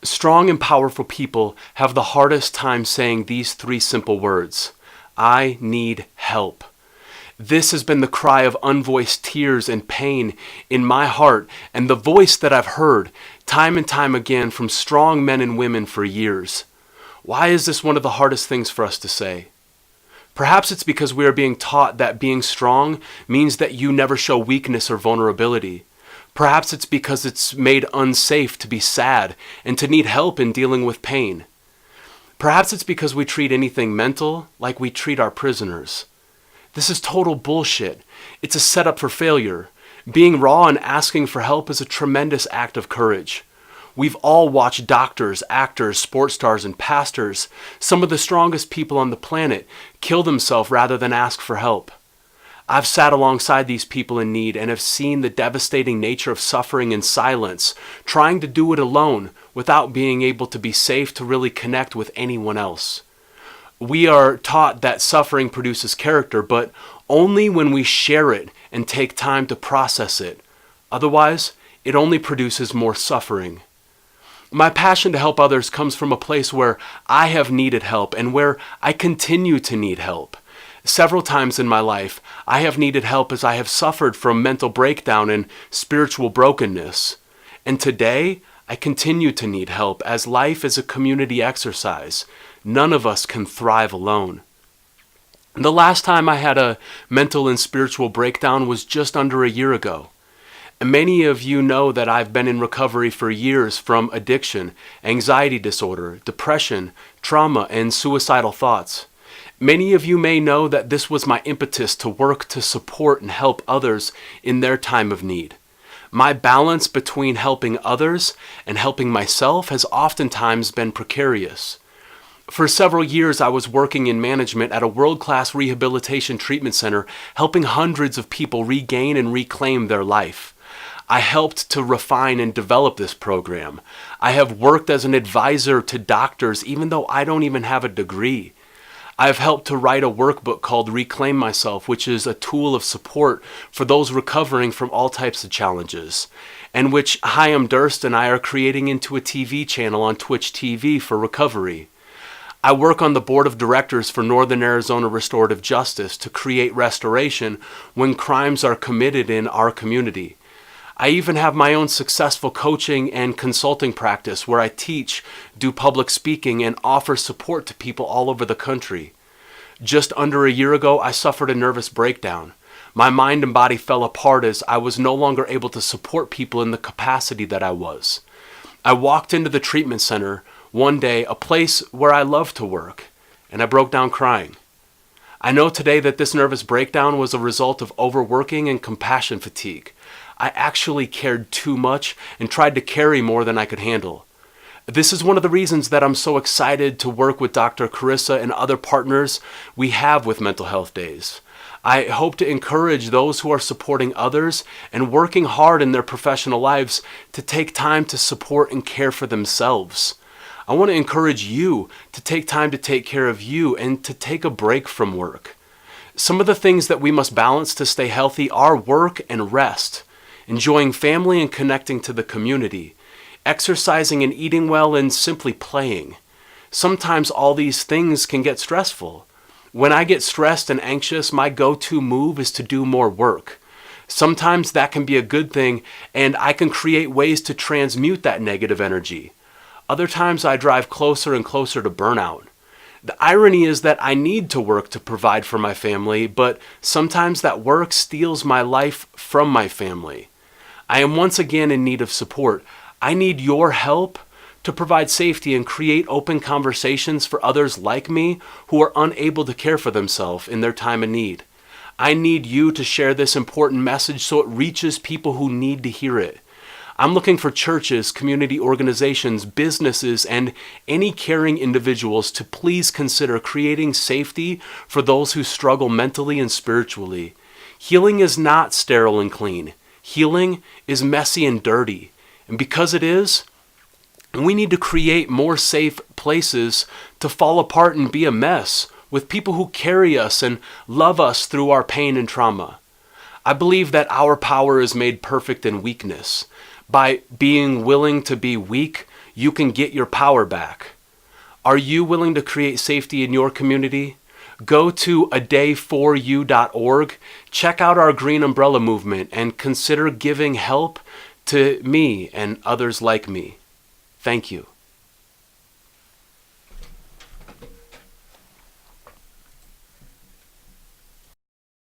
Strong and powerful people have the hardest time saying these three simple words: I need help. This has been the cry of unvoiced tears and pain in my heart, and the voice that I've heard time and time again from strong men and women for years. Why is this one of the hardest things for us to say? Perhaps it's because we are being taught that being strong means that you never show weakness or vulnerability. Perhaps it's because it's made unsafe to be sad and to need help in dealing with pain. Perhaps it's because we treat anything mental like we treat our prisoners. This is total bullshit. It's a setup for failure. Being raw and asking for help is a tremendous act of courage. We've all watched doctors, actors, sports stars, and pastors, some of the strongest people on the planet, kill themselves rather than ask for help. I've sat alongside these people in need and have seen the devastating nature of suffering in silence, trying to do it alone without being able to be safe to really connect with anyone else. We are taught that suffering produces character, but only when we share it and take time to process it. Otherwise, it only produces more suffering. My passion to help others comes from a place where I have needed help and where I continue to need help. Several times in my life, I have needed help as I have suffered from mental breakdown and spiritual brokenness. And today, I continue to need help as life is a community exercise. None of us can thrive alone. The last time I had a mental and spiritual breakdown was just under a year ago. And many of you know that I've been in recovery for years from addiction, anxiety disorder, depression, trauma, and suicidal thoughts. Many of you may know that this was my impetus to work to support and help others in their time of need. My balance between helping others and helping myself has oftentimes been precarious. For several years, I was working in management at a world-class rehabilitation treatment center, helping hundreds of people regain and reclaim their life. I helped to refine and develop this program. I have worked as an advisor to doctors, even though I don't even have a degree. I've helped to write a workbook called Reclaim Myself, which is a tool of support for those recovering from all types of challenges, and which Chaim Durst and I are creating into a TV channel on Twitch TV for recovery. I work on the board of directors for Northern Arizona Restorative Justice to create restoration when crimes are committed in our community. I even have my own successful coaching and consulting practice where I teach, do public speaking, and offer support to people all over the country. Just under a year ago, I suffered a nervous breakdown. My mind and body fell apart as I was no longer able to support people in the capacity that I was. I walked into the treatment center one day, a place where I love to work, and I broke down crying. I know today that this nervous breakdown was a result of overworking and compassion fatigue. I actually cared too much and tried to carry more than I could handle. This is one of the reasons that I'm so excited to work with Dr. Carissa and other partners we have with Mental Health Days. I hope to encourage those who are supporting others and working hard in their professional lives to take time to support and care for themselves. I want to encourage you to take time to take care of you and to take a break from work. Some of the things that we must balance to stay healthy are work and rest, enjoying family and connecting to the community, exercising and eating well, and simply playing. Sometimes all these things can get stressful. When I get stressed and anxious, my go-to move is to do more work. Sometimes that can be a good thing, and I can create ways to transmute that negative energy. Other times I drive closer and closer to burnout. The irony is that I need to work to provide for my family, but sometimes that work steals my life from my family. I am once again in need of support. I need your help to provide safety and create open conversations for others like me who are unable to care for themselves in their time of need. I need you to share this important message so it reaches people who need to hear it. I'm looking for churches, community organizations, businesses, and any caring individuals to please consider creating safety for those who struggle mentally and spiritually. Healing is not sterile and clean. Healing is messy and dirty. And because it is, we need to create more safe places to fall apart and be a mess with people who carry us and love us through our pain and trauma. I believe that our power is made perfect in weakness. By being willing to be weak, you can get your power back. Are you willing to create safety in your community? Go to adayforyou.org, check out our Green Umbrella movement, and consider giving help to me and others like me. Thank you.